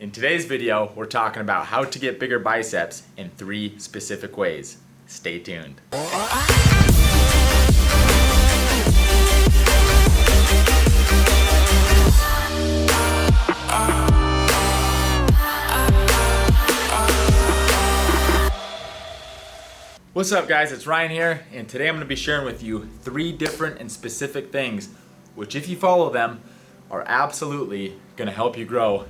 In today's video, we're talking about how to get bigger biceps in 3 specific ways. Stay tuned. What's up guys, it's Ryan here, and today I'm going to be sharing with you 3 different and specific things which, if you follow them, are absolutely going to help you grow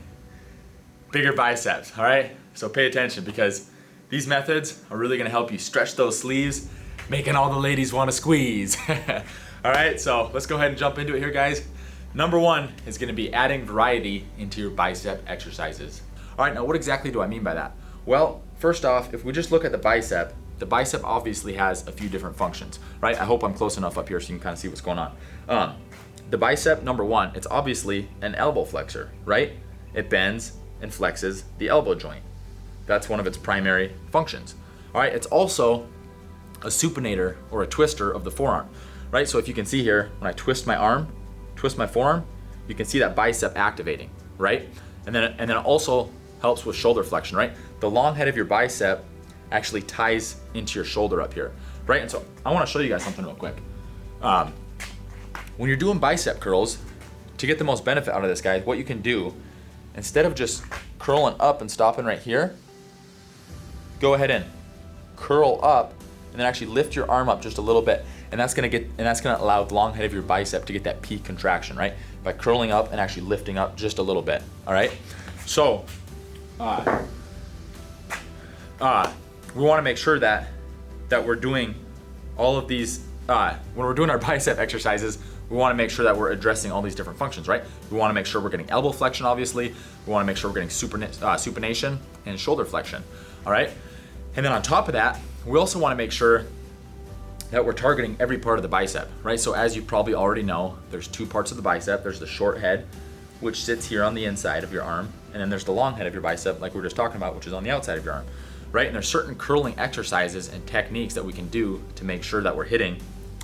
bigger biceps, all right? So pay attention, because these methods are really going to help you stretch those sleeves, making all the ladies want to squeeze. All right, so let's go ahead and jump into it here, guys. Number 1 is going to be adding variety into your bicep exercises. All right, now what exactly do I mean by that? Well, first off, if we just look at the bicep obviously has a few different functions, right? I hope I'm close enough up here so you can kind of see what's going on. The bicep, number 1, it's obviously an elbow flexor, right? It bends and flexes the elbow joint. That's one of its primary functions. All right, it's also a supinator, or a twister of the forearm, right? So if you can see here, when I twist my forearm, you can see that bicep activating, right? And then it also helps with shoulder flexion, right? The long head of your bicep actually ties into your shoulder up here, right? And so I want to show you guys something real quick. When you're doing bicep curls, to get the most benefit out of this, guys, what you can do, instead of just curling up and stopping right here, go ahead and curl up and then actually lift your arm up just a little bit, and that's gonna allow the long head of your bicep to get that peak contraction, right? By curling up and actually lifting up just a little bit. All right. So we want to make sure that we're doing all of these when we're doing our bicep exercises. We want to make sure that we're addressing all these different functions, right? We want to make sure we're getting elbow flexion, obviously. We want to make sure we're getting supination and shoulder flexion, all right? And then on top of that, we also want to make sure that we're targeting every part of the bicep, right? So as you probably already know, there's 2 parts of the bicep. There's the short head, which sits here on the inside of your arm, and then there's the long head of your bicep, like we were just talking about, which is on the outside of your arm, right? And there's certain curling exercises and techniques that we can do to make sure that we're hitting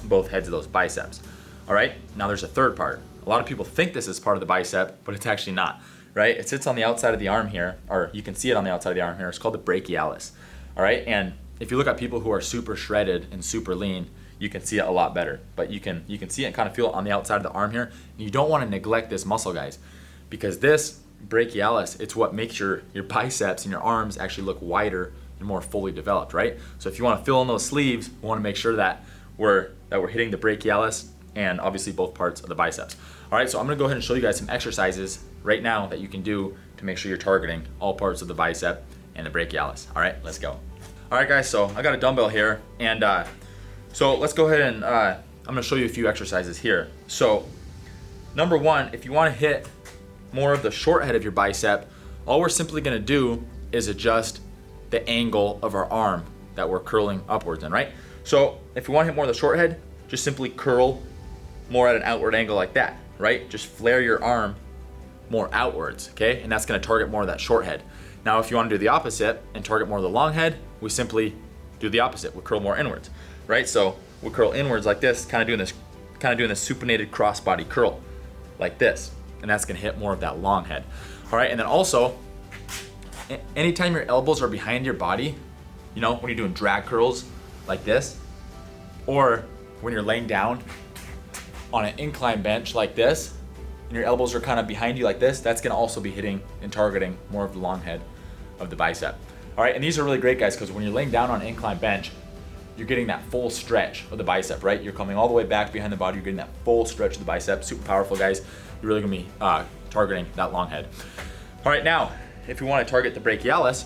both heads of those biceps. All right, now there's a third part. A lot of people think this is part of the bicep, but it's actually not, right? It sits on the outside of the arm here, or you can see it on the outside of the arm here. It's called the brachialis, all right? And if you look at people who are super shredded and super lean, you can see it a lot better. But you can see it and kind of feel it on the outside of the arm here. And you don't want to neglect this muscle, guys, because this brachialis, it's what makes your biceps and your arms actually look wider and more fully developed, right? So if you want to fill in those sleeves, we want to make sure that we're hitting the brachialis and obviously both parts of the biceps. All right, so I'm gonna go ahead and show you guys some exercises right now that you can do to make sure you're targeting all parts of the bicep and the brachialis. All right, let's go. All right, guys, so I got a dumbbell here, and so let's go ahead and I'm gonna show you a few exercises here. So number 1, if you wanna hit more of the short head of your bicep, all we're simply gonna do is adjust the angle of our arm that we're curling upwards in, right? So if you wanna hit more of the short head, just simply curl more at an outward angle like that, right? Just flare your arm more outwards, okay? And that's gonna target more of that short head. Now, if you wanna do the opposite and target more of the long head, we simply do the opposite. We curl more inwards, right? So we curl inwards like this, kind of doing this supinated crossbody curl like this. And that's gonna hit more of that long head. All right, and then also, anytime your elbows are behind your body, you know, when you're doing drag curls like this, or when you're laying down on an incline bench like this, and your elbows are kind of behind you like this, that's gonna also be hitting and targeting more of the long head of the bicep. All right, and these are really great, guys, because when you're laying down on an incline bench, you're getting that full stretch of the bicep, right? You're coming all the way back behind the body, you're getting that full stretch of the bicep. Super powerful, guys. You're really gonna be targeting that long head. All right, now, if you wanna target the brachialis,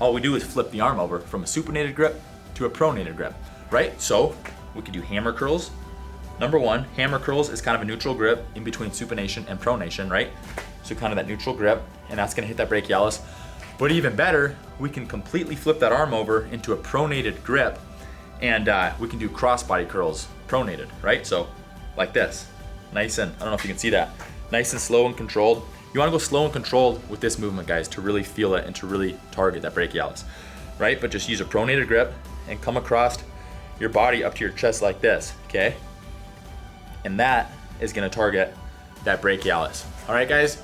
all we do is flip the arm over from a supinated grip to a pronated grip, right? So we could do hammer curls. Number 1, hammer curls is kind of a neutral grip in between supination and pronation, right? So kind of that neutral grip, and that's gonna hit that brachialis. But even better, we can completely flip that arm over into a pronated grip, and we can do crossbody curls, pronated, right? So like this, nice and, I don't know if you can see that, nice and slow and controlled. You wanna go slow and controlled with this movement, guys, to really feel it and to really target that brachialis, right? But just use a pronated grip and come across your body up to your chest like this, okay? And that is gonna target that brachialis. All right, guys?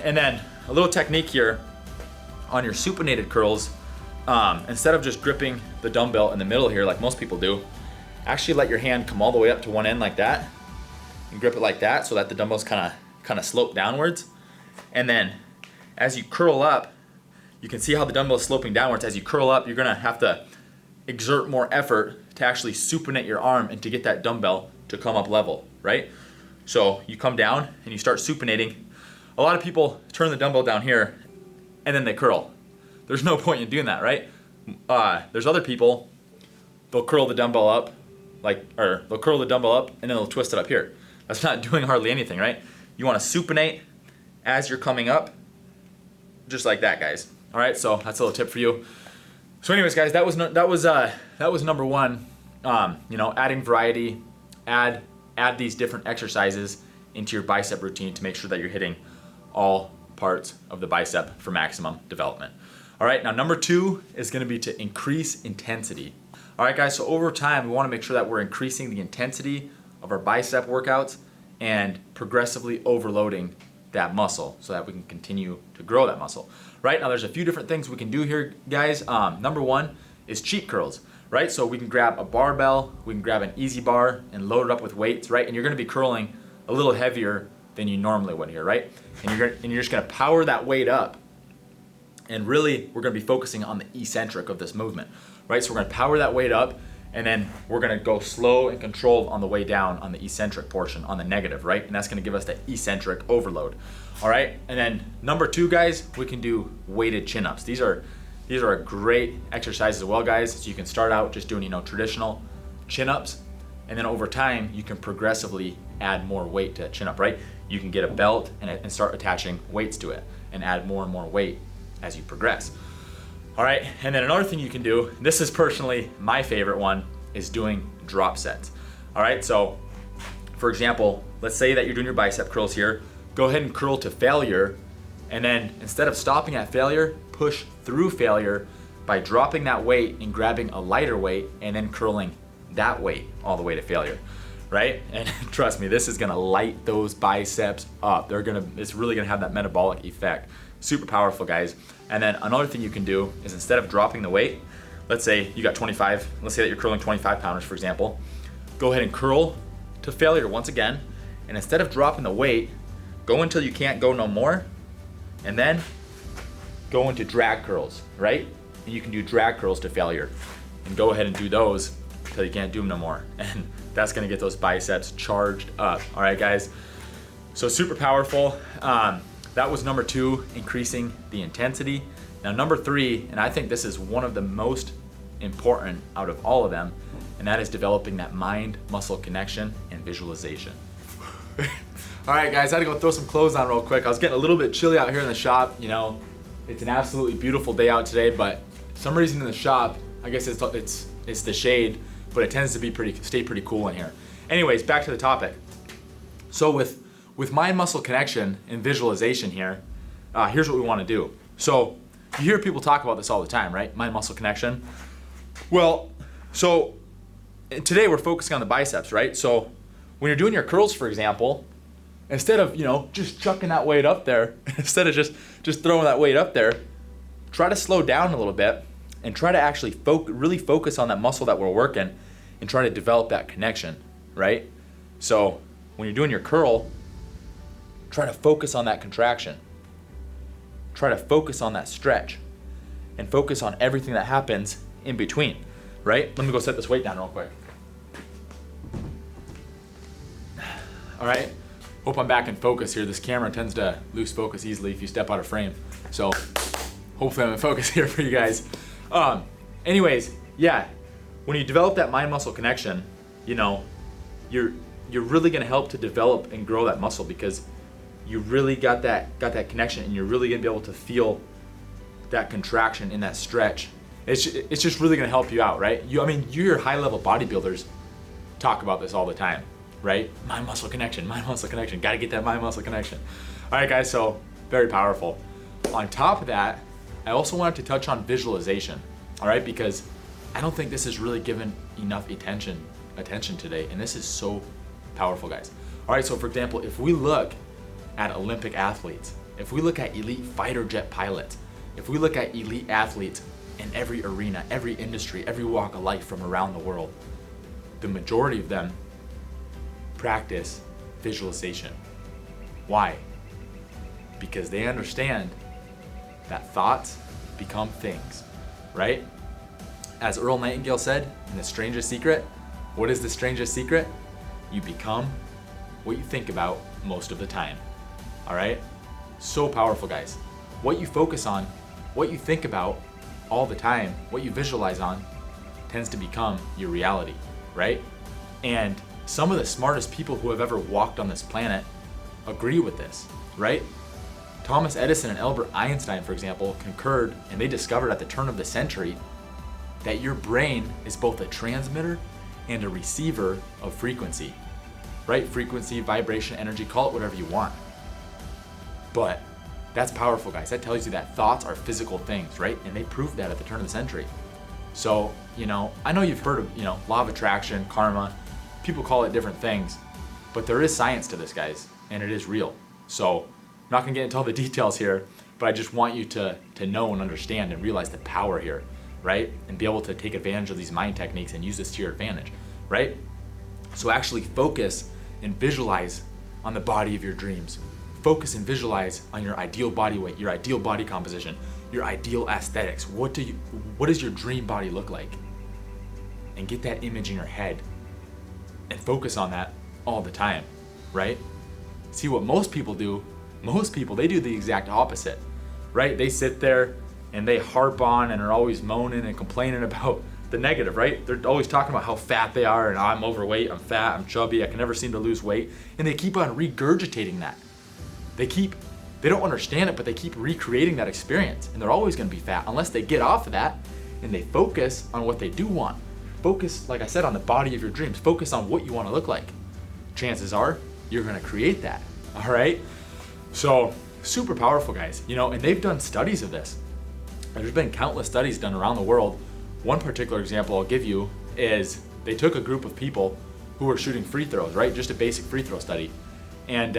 and then a little technique here on your supinated curls. Instead of just gripping the dumbbell in the middle here like most people do, actually let your hand come all the way up to one end like that and grip it like that so that the dumbbells kind of slope downwards. And then as you curl up, you can see how the dumbbell is sloping downwards. As you curl up, you're gonna have to exert more effort to actually supinate your arm and to get that dumbbell to come up level, right? So you come down and you start supinating. A lot of people turn the dumbbell down here and then they curl. There's no point in doing that, right? There's other people, they'll curl the dumbbell up, they'll curl the dumbbell up and then they'll twist it up here. That's not doing hardly anything, right? You wanna supinate as you're coming up, just like that, guys. All right, so that's a little tip for you. So anyways, guys, that was number one. Adding variety, add these different exercises into your bicep routine to make sure that you're hitting all parts of the bicep for maximum development. All right, now number two is gonna be to increase intensity. All right, guys, so over time, we wanna make sure that we're increasing the intensity of our bicep workouts and progressively overloading that muscle so that we can continue to grow that muscle. Right, now there's a few different things we can do here, guys. Number one is cheat curls, right? So we can grab a barbell, we can grab an easy bar and load it up with weights, right? And you're gonna be curling a little heavier than you normally would here, right? And you're just gonna power that weight up. And really, we're gonna be focusing on the eccentric of this movement, right? So we're gonna power that weight up, and then we're gonna go slow and controlled on the way down on the eccentric portion, on the negative, right? And that's gonna give us that eccentric overload, all right? And then number two, guys, we can do weighted chin-ups. These are a great exercise as well, guys. So you can start out just doing, traditional chin-ups, and then over time, you can progressively add more weight to that chin-up, right? You can get a belt and start attaching weights to it and add more and more weight as you progress. All right, and then another thing you can do, this is personally my favorite one, is doing drop sets. All right, so for example, let's say that you're doing your bicep curls here, go ahead and curl to failure, and then instead of stopping at failure, push through failure by dropping that weight and grabbing a lighter weight and then curling that weight all the way to failure, right? And trust me, this is gonna light those biceps up. It's really gonna have that metabolic effect. Super powerful, guys. And then another thing you can do is instead of dropping the weight, let's say you got 25, let's say that you're curling 25 pounders, for example, go ahead and curl to failure once again, and instead of dropping the weight, go until you can't go no more, and then go into drag curls, right? And you can do drag curls to failure, and go ahead and do those until you can't do them no more. And that's gonna get those biceps charged up. All right, guys? So super powerful. That was number two, increasing the intensity. Now number three, and I think this is one of the most important out of all of them, and that is developing that mind-muscle connection and visualization. All right, guys, I had to go throw some clothes on real quick. I was getting a little bit chilly out here in the shop. It's an absolutely beautiful day out today, but for some reason in the shop, I guess it's the shade, but it tends to stay pretty cool in here. Anyways, back to the topic. So with mind-muscle connection and visualization here, here's what we want to do. So you hear people talk about this all the time, right? Mind-muscle connection. Well, so today we're focusing on the biceps, right? So when you're doing your curls, for example, instead of just chucking that weight up there, instead of just throwing that weight up there, try to slow down a little bit and try to actually really focus on that muscle that we're working and try to develop that connection, right? So when you're doing your curl, try to focus on that contraction. Try to focus on that stretch and focus on everything that happens in between, right? Let me go set this weight down real quick. All right, hope I'm back in focus here. This camera tends to lose focus easily if you step out of frame. So hopefully I'm in focus here for you guys. Anyways, yeah, when you develop that mind-muscle connection, you're really gonna help to develop and grow that muscle because you really got that connection, and you're really gonna be able to feel that contraction in that stretch. It's just really gonna help you out, right? Your high-level bodybuilders talk about this all the time, right? Mind-muscle connection, gotta get that mind-muscle connection. All right, guys, so very powerful. On top of that, I also wanted to touch on visualization, all right? Because I don't think this is really given enough attention today, and this is so powerful, guys. All right, so for example, if we look at Olympic athletes, if we look at elite fighter jet pilots, if we look at elite athletes in every arena, every industry, every walk of life from around the world, the majority of them practice visualization. Why? Because they understand that thoughts become things, right? As Earl Nightingale said in The Strangest Secret, what is the strangest secret? You become what you think about most of the time. All right? So powerful, guys. What you focus on, what you think about all the time, what you visualize on, tends to become your reality, right? And some of the smartest people who have ever walked on this planet agree with this, right? Thomas Edison and Albert Einstein, for example, concurred, and they discovered at the turn of the century that your brain is both a transmitter and a receiver of frequency, right? Frequency, vibration, energy, call it whatever you want. But that's powerful, guys. That tells you that thoughts are physical things, right? And they proved that at the turn of the century. So, I know you've heard of, law of attraction, karma. People call it different things, but there is science to this, guys, and it is real. So I'm not gonna get into all the details here, but I just want you to know and understand and realize the power here, right? And be able to take advantage of these mind techniques and use this to your advantage, right? So actually focus and visualize on the body of your dreams. Focus and visualize on your ideal body weight, your ideal body composition, your ideal aesthetics. What does your dream body look like? And get that image in your head and focus on that all the time, right? See what most people do, they do the exact opposite, right? They sit there and they harp on and are always moaning and complaining about the negative, right? They're always talking about how fat they are and I'm overweight, I'm fat, I'm chubby, I can never seem to lose weight. And they keep on regurgitating that. They don't understand it, but they keep recreating that experience, and they're always gonna be fat unless they get off of that and they focus on what they do want. Focus, like I said, on the body of your dreams. Focus on what you wanna look like. Chances are you're gonna create that, all right? So, super powerful, guys, and they've done studies of this. There's been countless studies done around the world. One particular example I'll give you is they took a group of people who were shooting free throws, right? Just a basic free throw study. And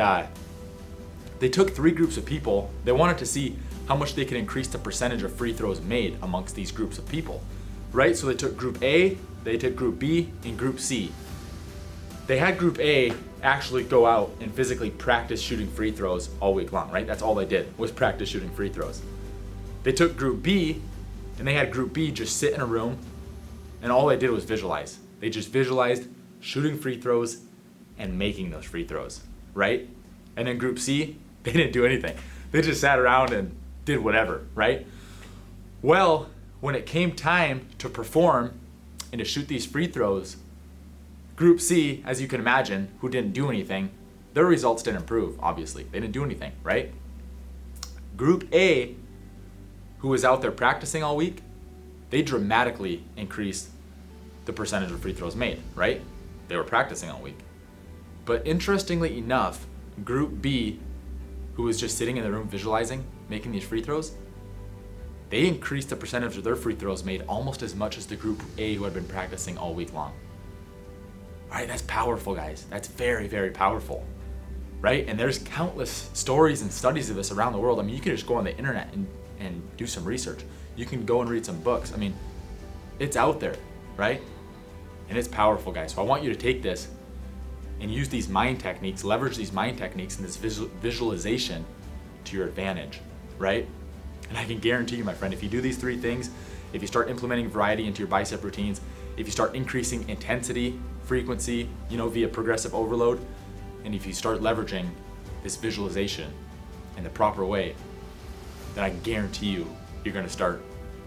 they took 3 groups of people. They wanted to see how much they could increase the percentage of free throws made amongst these groups of people, right? So they took group A, they took group B, and group C. They had group A actually go out and physically practice shooting free throws all week long, right? That's all they did was practice shooting free throws. They took group B and they had group B just sit in a room and all they did was visualize. They just visualized shooting free throws and making those free throws, right? And then group C, they didn't do anything. They just sat around and did whatever, right? Well, when it came time to perform and to shoot these free throws, group C, as you can imagine, who didn't do anything, their results didn't improve, obviously. They didn't do anything, right? Group A, who was out there practicing all week, they dramatically increased the percentage of free throws made, right? They were practicing all week. But interestingly enough, group B, who was just sitting in the room visualizing, making these free throws, they increased the percentage of their free throws made almost as much as the group A who had been practicing all week long. All right, that's powerful, guys. That's very, very powerful, right? And there's countless stories and studies of this around the world. I mean, you can just go on the internet and do some research. You can go and read some books. I mean, it's out there, right? And it's powerful, guys. So I want you to take this and use these mind techniques, leverage these mind techniques and this visualization to your advantage, right? And I can guarantee you, my friend, if you do these 3 things, if you start implementing variety into your bicep routines, if you start increasing intensity, frequency, via progressive overload, and if you start leveraging this visualization in the proper way, then I guarantee you're gonna start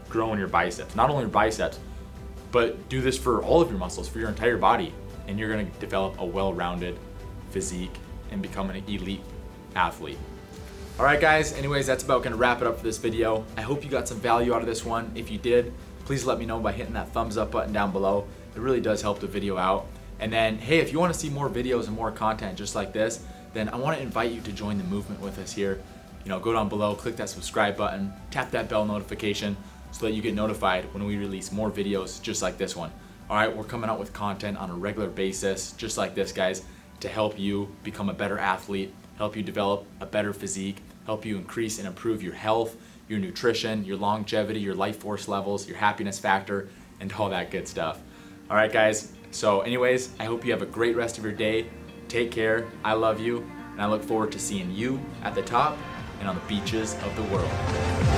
growing your biceps. Not only your biceps, but do this for all of your muscles, for your entire body, and you're gonna develop a well-rounded physique and become an elite athlete. All right, guys, anyways, that's about gonna wrap it up for this video. I hope you got some value out of this one. If you did, please let me know by hitting that thumbs up button down below. It really does help the video out. And then, hey, if you wanna see more videos and more content just like this, then I wanna invite you to join the movement with us here. Go down below, click that subscribe button, tap that bell notification so that you get notified when we release more videos just like this one. All right, we're coming out with content on a regular basis, just like this, guys, to help you become a better athlete, help you develop a better physique, help you increase and improve your health, your nutrition, your longevity, your life force levels, your happiness factor, and all that good stuff. All right, guys. So anyways, I hope you have a great rest of your day. Take care. I love you, and I look forward to seeing you at the top and on the beaches of the world.